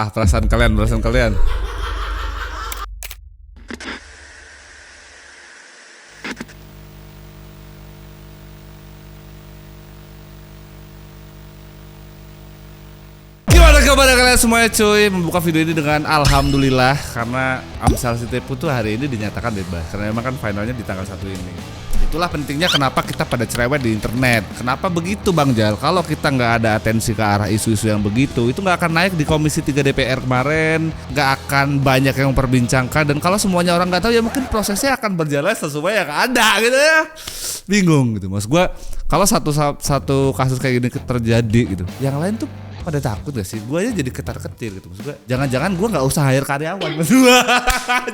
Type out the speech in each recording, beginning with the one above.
Perasaan kalian. Gimana kabar kalian semuanya cuy? Membuka video ini dengan alhamdulillah karena Amsal Sitepu tuh hari ini dinyatakan bebas. Karena memang kan finalnya di tanggal 1 ini. Itulah pentingnya kenapa kita pada cerewet di internet. Kenapa begitu Bang Jal? Kalau kita nggak ada atensi ke arah isu-isu yang begitu, itu nggak akan naik di Komisi 3 DPR kemarin, nggak akan banyak yang memperbincangkan. Dan kalau semuanya orang nggak tahu, ya mungkin prosesnya akan berjalan sesuai yang ada gitu ya. Bingung gitu. Maksud gue, kalau satu kasus kayak gini terjadi gitu, yang lain tuh pada takut gak sih? Gue aja jadi ketar-ketir gitu. Maksud gue, jangan-jangan gue nggak usah hire karyawan. Maksud gue,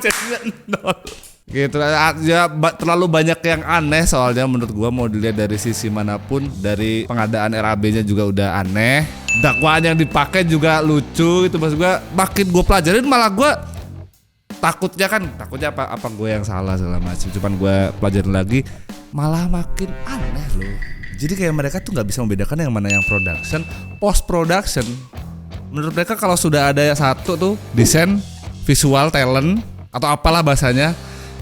jadinya nol. Gitu ya, terlalu banyak yang aneh soalnya menurut gua. Mau dilihat dari sisi manapun, dari pengadaan RAB-nya juga udah aneh, dakwaan yang dipakai juga lucu gitu. Maksud gua makin gua pelajarin malah gua takutnya apa gue yang salah segala macam. Cuman gua pelajarin lagi malah makin aneh loh. Jadi kayak mereka tuh nggak bisa membedakan yang mana yang production, post production. Menurut mereka kalau sudah ada satu tuh desain, visual, talent atau apalah bahasanya,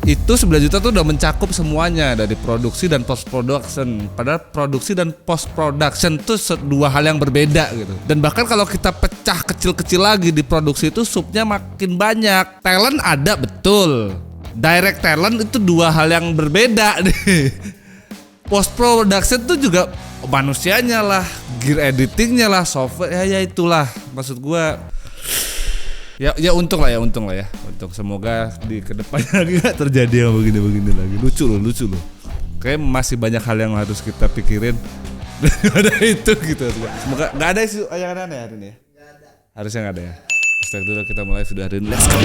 itu 9 juta tuh udah mencakup semuanya dari produksi dan post production. Padahal produksi dan post production tuh dua hal yang berbeda gitu. Dan bahkan kalau kita pecah kecil-kecil lagi, di produksi itu subnya makin banyak. Talent ada betul, direct talent itu dua hal yang berbeda nih. Post production tuh juga manusianya lah, gear editingnya lah, software ya itulah maksud gua. Ya untung lah ya. Untung semoga di kedepannya lagi gak terjadi yang begini lagi. Lucu loh. Kayak masih banyak hal yang harus kita pikirin. Ada itu gitu. Semoga gak ada isu yang aneh hari ini ya. Harusnya gak ada ya. Start dulu, kita mulai video hari ini. Let's go.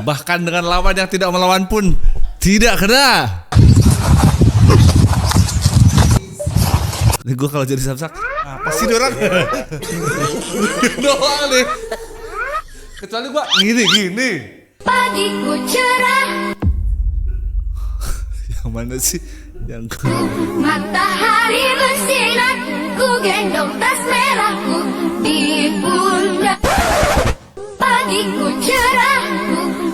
Bahkan dengan lawan yang tidak melawan pun tidak kena. Nih gue kalau jadi samsak apa sih orang? Doang nih. Kecuali gue gini. Pagiku cerah. Yang mana sih? Yang Matahari bersinar, ku gendong tas merahku di pundak. Pagiku cerah,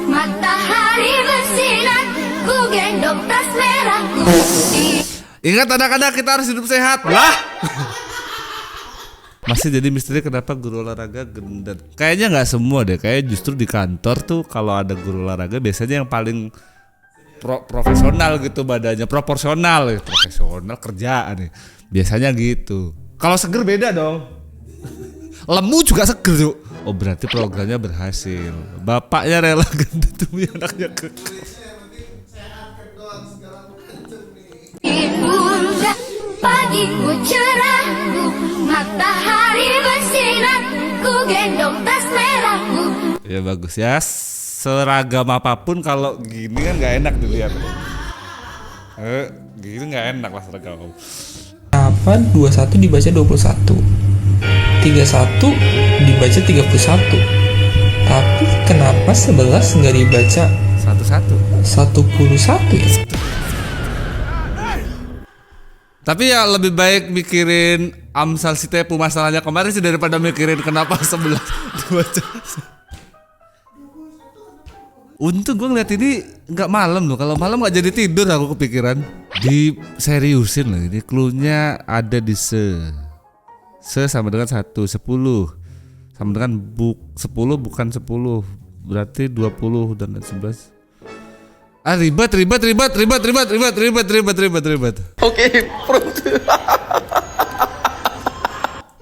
matahari bersinar, ku gendong tas merahku di... Ingat anak-anak, kita harus hidup sehat lah. Masih jadi misteri kenapa guru olahraga gendut. Kayaknya nggak semua deh. Kayak justru di kantor tuh kalau ada guru olahraga biasanya yang paling profesional gitu badannya, proporsional kerjaan nih. Biasanya gitu. Kalau seger beda dong. Lemu juga seger tuh. Oh berarti programnya berhasil. Bapaknya rela gendut demi anaknya kekal. Pundak pagiku cerah, matahari bersinar, ku gendong tas merahku. Ya bagus ya. Seragam apapun kalau gini kan nggak enak dilihat. Gini nggak enak lah seragam. Apa 21 dibaca 21, 31 dibaca 31, tapi kenapa 11 nggak dibaca 11 ya? Tapi ya lebih baik mikirin Amsal Sitepu masalahnya kemarin sih daripada mikirin kenapa 11 dibaca. Untung gue ngeliat ini nggak malam loh. Kalau malam nggak jadi tidur aku kepikiran. Di seriusin loh ini. Cluenya ada di se sama dengan 1, 10 sama dengan 10 bukan 10. Berarti 20 dan 11. Ribet. Oke, perut.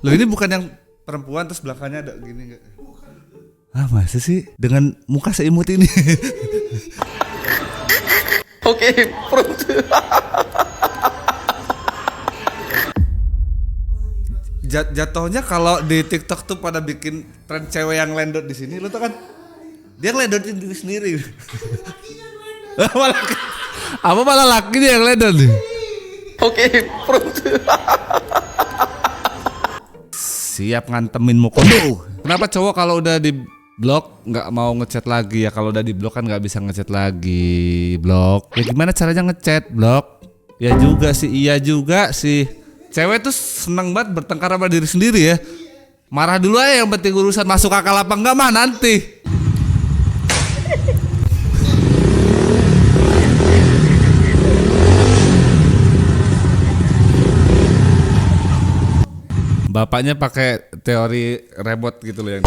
Loh ini bukan yang perempuan terus belakangnya ada gini nggak? Masa sih dengan muka seimut ini? Oke, perut. Jatuhnya kalau di TikTok tuh pada bikin tren cewek yang lendot di sini, lo tau kan? Dia ngelendotin diri sendiri. Malah lakinya yang lendot nih. Oke, perut. Siap ngantemin Mokondo. Kenapa cowok kalau udah di blok nggak mau ngechat lagi ya? Kalau udah di blok kan nggak bisa ngechat lagi. Blok. Ya gimana caranya ngechat blok? Ya juga sih, iya juga sih. Cewek tuh seneng banget bertengkar sama diri sendiri ya. Marah dulu aja, yang penting urusan masuk akal apa enggak mah nanti. Bapaknya pakai teori rebot gitu loh yang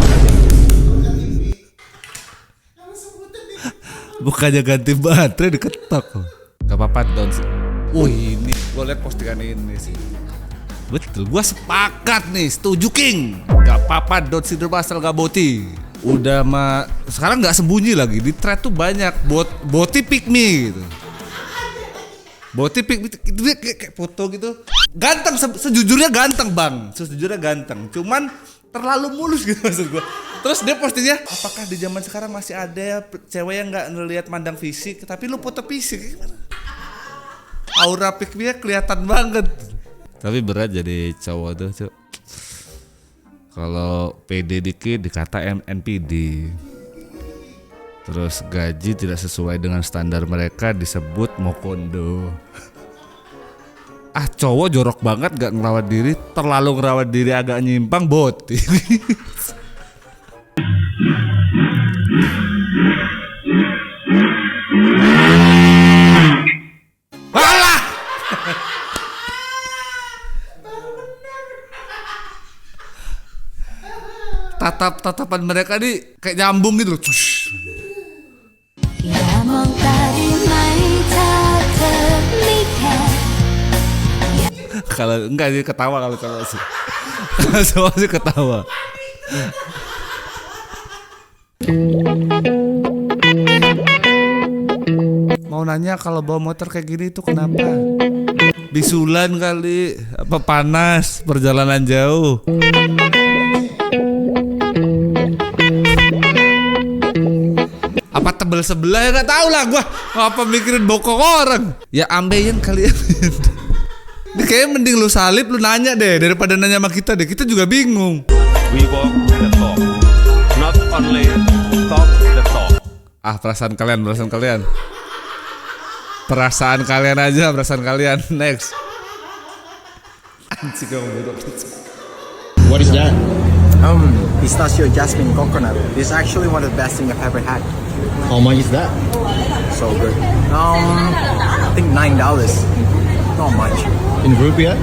bukannya ganti baterai diketok. Gak apa-apa down sih. Ini gue liat postingan ini sih. Betul, gue sepakat nih, setuju King. Gak apa-apa down sih asal gak boti. Udah mah sekarang nggak sembunyi lagi di thread tuh banyak boti pick me gitu. Boti pick dia kayak foto gitu. Ganteng sejujurnya ganteng, Bang. Sejujurnya ganteng. Cuman terlalu mulus gitu maksud gua. Terus dia postingnya, apakah di zaman sekarang masih ada ya cewek yang enggak ngelihat mandang fisik, tapi lu foto fisik gimana? Aura pick me kelihatan banget. Tapi berat jadi cowok tuh, Cuk. Kalau PD dikit dikata NPD. Terus gaji tidak sesuai dengan standar mereka disebut mokondo. Cowok jorok banget gak ngerawat diri, terlalu ngerawat diri agak nyimpang boti. Alah! Tatapan mereka nih kayak nyambung gitu loh. Kalau enggak sih ketawa kalau cowok sih. Kalau cowok sih ketawa. Mau nanya kalau bawa motor kayak gini itu kenapa? Bisulan kali, apa panas, perjalanan jauh. Apa tebel sebelah ya nggak tahu lah gua. Apa mikirin bokong orang? Ya ambeien kali ya. Ini kayaknya mending lu salib, lu nanya deh daripada nanya sama kita deh. Kita juga bingung. We walk the talk, not only talk the talk. Perasaan kalian. Perasaan kalian aja, perasaan kalian. Next. Anjing kamu buruk. What is that? Pistachio jasmine coconut. This is actually one of the best things I've ever had. How much is that? So good. I think $9. Not much. In rupiah?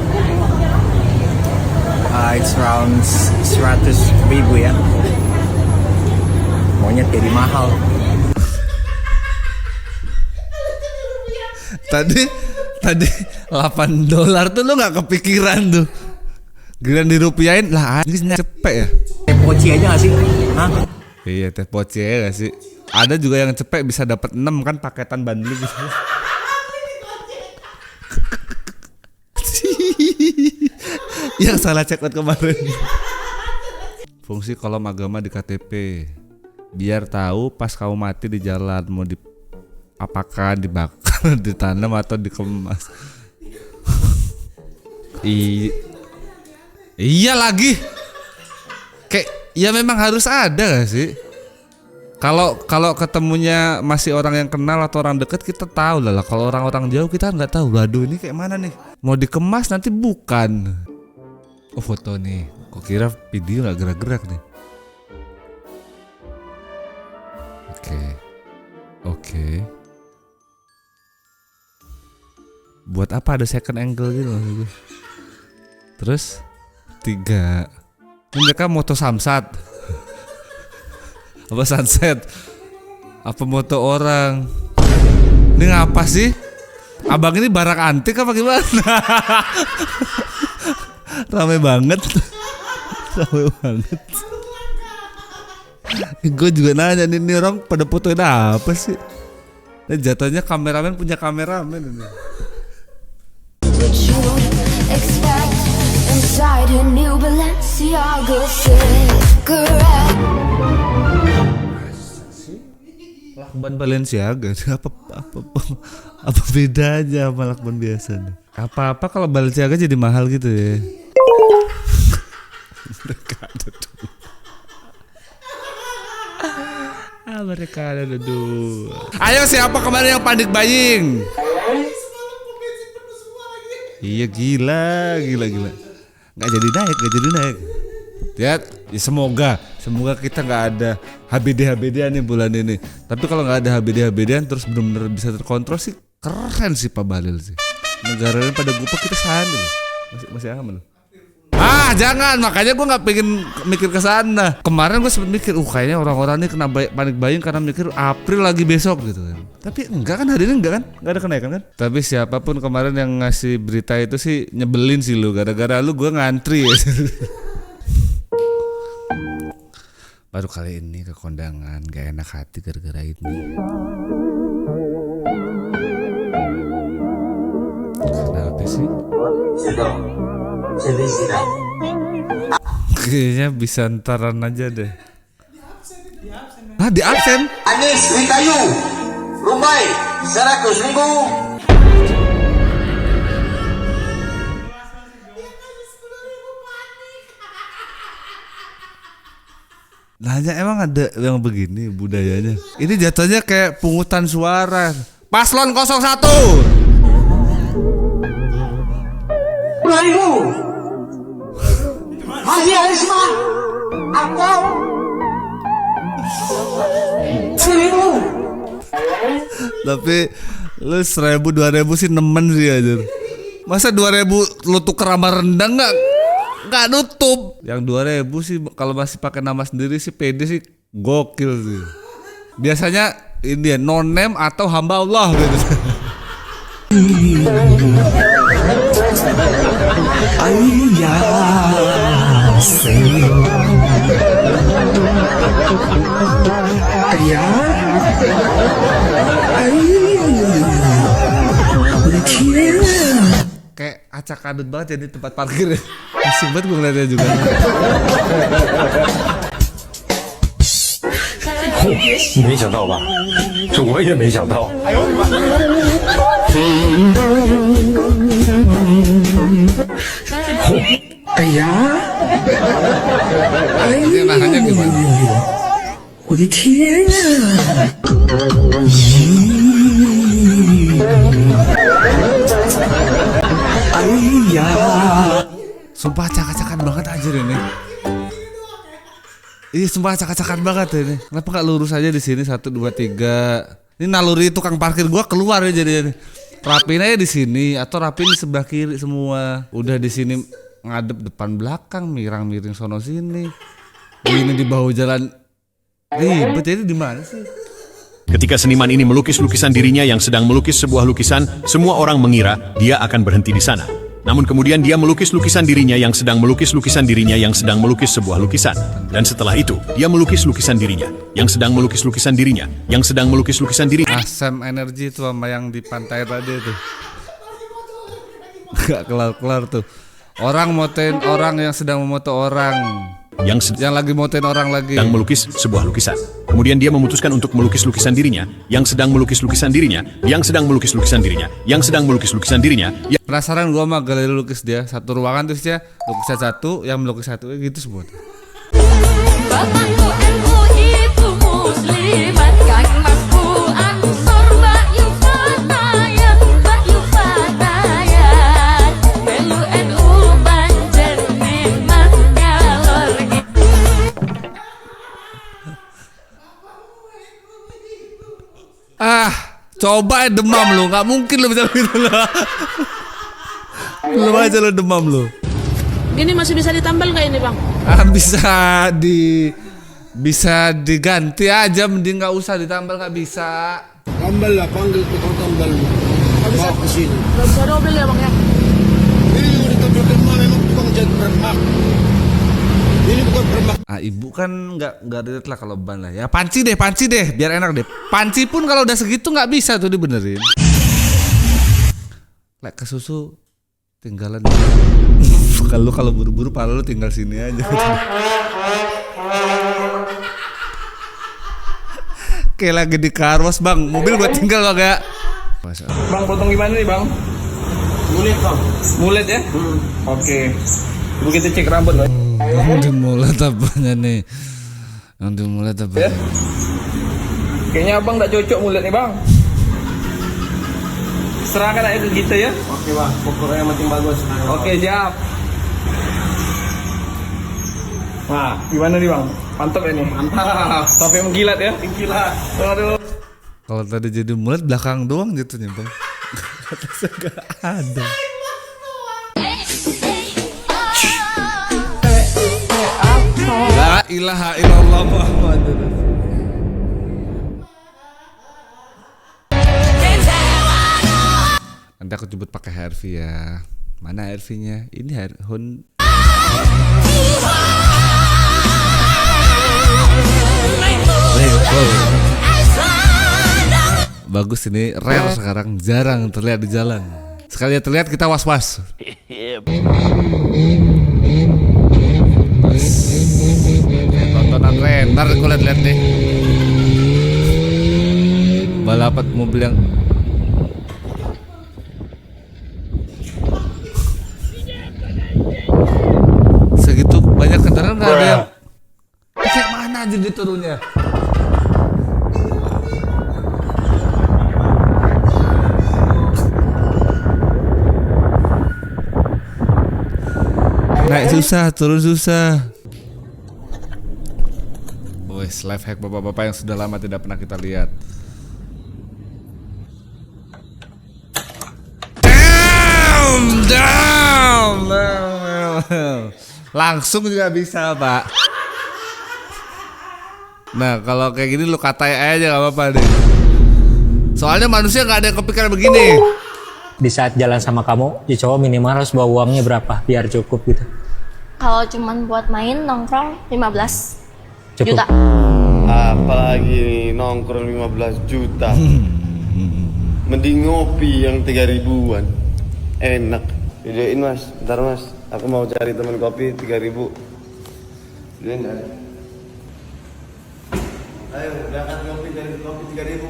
It's around 100,000 ya. Monyet jadi mahal. Tadi $8 tuh lu nggak kepikiran tuh. Giliran dirupiahin lah, ini cepet ya. Teh poci aja gak sih? Hah? Iya teh poci ya gak sih. Ada juga yang cepet bisa dapat 6 kan paketan bundle gitu. Yang salah check out kemarin. Fungsi kolom agama di KTP biar tahu pas kamu mati di jalan mau apakah dibakar, ditanam atau dikemas. Iya lagi. Kayak ya memang harus ada gak sih? Kalau ketemunya masih orang yang kenal atau orang dekat kita tahu lah. Kalau orang-orang jauh kita nggak tahu. Waduh ini kayak mana nih? Mau dikemas nanti bukan. Oh foto nih. Kok kira video nggak gerak-gerak nih? Oke. Buat apa ada second angle gitu maksud gue? Terus 3. Ini mereka moto samsat. Apa sunset? Apa moto orang? Ini ngapa sih? Abang ini barang antik apa gimana? Rame banget. Gue juga nanya nih orang pada fotoin apa sih? Nah, jatuhnya kameramen punya kameramen ini. What you expect inside a new Balenciaga cigarette. Lakban Balenciaga apa bedanya sama lakban biasa nih? Apa kalau Balenciaga jadi mahal gitu ya? mereka ada dua. Ayo siapa kemarin yang panik buying? Iya gila. Nggak jadi naik. Lihat, ya semoga kita nggak ada HBD-an nih bulan ini. Tapi kalau nggak ada HBD-an terus benar-benar bisa terkontrol sih keren sih Pak Bahlil sih. Negara ini pada gupek kita sehari masih aman. Jangan, makanya gue nggak pengen mikir ke sana. Kemarin gue sempet mikir, kayaknya orang-orang ini kena panik buying karena mikir April lagi besok gitu kan. Tapi enggak kan, hari ini enggak ada kenaikan kan. Tapi siapapun kemarin yang ngasih berita itu sih nyebelin sih lu, gara-gara lu gue ngantri ya. Baru kali ini ke kondangan, gak enak hati gara-gara ini. Kenapa sih? Kayaknya bisa ntaran aja deh. Di absen? Anis Witayu, Rumbai, 100.000. Nanya emang ada yang begini budayanya? Ini jatuhnya kayak pungutan suara. Paslon 01. Beribu. Haji Arisma. Atau 1.000. Tapi lu 1.000 2.000 sih nemen sih aja. Masa 2.000 lu tuker sama rendang nggak nutup. Yang 2.000 sih kalau masih pakai nama sendiri sih pede sih gokil sih. Biasanya ini ya no name atau hamba Allah gitu. Kayak acak adut banget jadi tempat parkir. Asik banget gue ngeliatnya juga. 没想到吧？这我也没想到。哎呀！Ini nahannya gimana? 我的天呀！ Sumpah acak-acakan banget aja ini. Iya sumpah acak-acakan banget ini. Kenapa gak lurus aja di sini 1 2 3. Ini naluri tukang parkir gua keluar ya jadi. Rapiin aja di sini atau rapiin di sebelah kiri semua. Udah di sini ngadep depan belakang, mirang-miring sono sini. Ini di bahu jalan. Ribet jadi di mana sih? Ketika seniman ini melukis lukisan dirinya yang sedang melukis sebuah lukisan, semua orang mengira dia akan berhenti di sana. Namun kemudian dia melukis lukisan dirinya yang sedang melukis lukisan dirinya yang sedang melukis sebuah lukisan. Dan setelah itu, dia melukis lukisan dirinya yang sedang melukis lukisan dirinya yang sedang melukis lukisan dirinya. Asam energi itu sama yang di pantai tadi itu. Gak kelar-kelar tuh. Orang motoin orang yang sedang memoto orang. Yang lagi motoin orang lagi. Sedang melukis sebuah lukisan. Kemudian dia memutuskan untuk melukis lukisan dirinya yang sedang melukis lukisan dirinya yang sedang melukis lukisan dirinya yang sedang melukis lukisan dirinya. Penasaran gua sama galeri lukis dia. Satu ruangan terus dia lukisan satu, yang melukis satu gitu semua. Bapakku MUI itu muslimat, Kang Masku Ansor, Mbak Yufataya, Mbak Yufataya, Melu NU Banjar memang ngalor. Coba demam lu, nggak mungkin lu bisa gitu lah. Belum aja lu demam lu. Ini masih bisa ditambal nggak ini bang? Bisa diganti aja, mending nggak usah ditambal, nggak bisa. Tambal lah, panggil tukang tambal. Bawa ke sini. Nggak bisa double ya bang ya? Ini yang ditambal rumah memang tukang jadi bermak. Ini bukan bermak. Ibu kan nggak relate lah kalau ban lah. Ya panci deh, biar enak deh. Panci pun kalau udah segitu nggak bisa tuh dibenerin. Lek ke susu tinggalan. Kalau buru-buru pala lu tinggal sini aja. Kayak lagi di karwas bang, mobil gua tinggal bang ya. Bang, potong gimana nih bang? Mulit bang. Mulet ya? Oke. Begitu cek rambut bang. Yang dimulat apanya nih? Yang dimulat apa? Ya? Kayaknya abang gak cocok mulut nih bang. Serahkan aja ke kita ya. Oke bang, pokoknya yang penting bagus. Oke siap. Nah, gimana nih bang? Mantap ya nih? Mantap. Sampai mengkilat ya? Mengkilat. Aduh. Kalau tadi jadi mulut belakang doang jatuhnya bang. Atasnya gak ada. La ilaha illallah Muhammadur Rasulullah. Nanti aku jemput pakai HRV ya. Mana HRV-nya? Ini Honda. Bagus ini, rare sekarang, jarang terlihat di jalan. Sekali terlihat kita was-was. Tontonan rentar gue liat-liat nih. Balapan mobil yang segitu banyak kendaraan nggak ada yang kayak mana aja dia turunnya. Naik susah, turun susah. Wes, life hack bapak-bapak yang sudah lama tidak pernah kita lihat. Down. Langsung juga bisa, Pak. Nah, kalau kayak gini lu katai aja gak apa-apa deh. Soalnya manusia gak ada yang kepikiran begini. Di saat jalan sama kamu, ya cowok minimal harus bawa uangnya berapa biar cukup gitu. Kalau cuman buat main nongkrong 15 Cukup. juta. Apalagi nongkrong 15 juta. Mending ngopi yang 3.000-an. Enak. Videoin mas, bentar mas. Aku mau cari teman kopi 3.000. Videoin ada. Ayo berangkat ngopi dari kopi 3.000.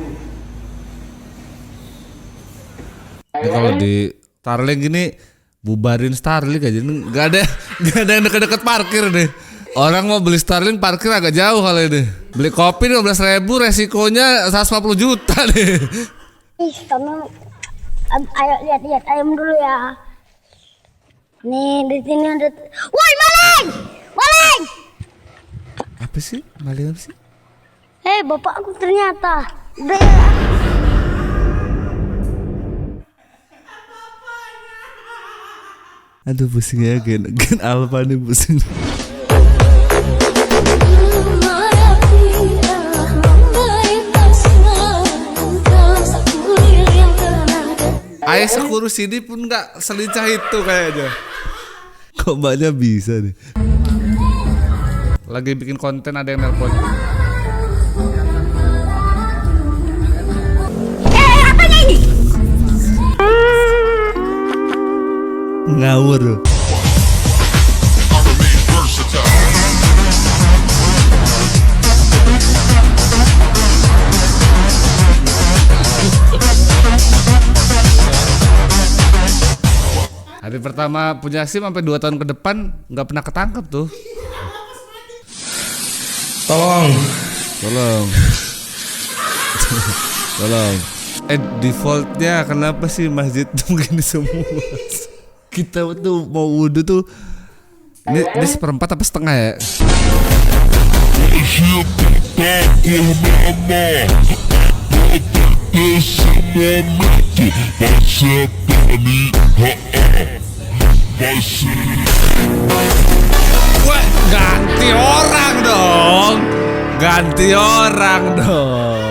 Nah, kalau di Starlink gini bubarin Starlink aja, nggak ada yang deket-deket parkir deh. Orang mau beli Starlink parkir agak jauh kali ini. Beli kopi 15.000 resikonya 150 juta deh. Ih, kamu ayo lihat ayam dulu ya. Nih di sini ada. Woi maling, maling. Apa sih maling apa sih? Hei bapakku ternyata. Udah. Aduh pusing ya gen Alfa nih pusing. Ayah sekurus ini pun nggak selincah itu kayaknya. Kok mbaknya bisa nih? Lagi bikin konten ada yang nelpon. Apanya ini? Ngawur. Hari pertama punya SIM sampai 2 tahun ke depan nggak pernah ketangkep tuh. Tolong. Defaultnya kenapa sih masjid tuh begini semua? Kita tuh mau wudhu tuh ini 1/4 apa setengah ya? Wah, ganti orang dong.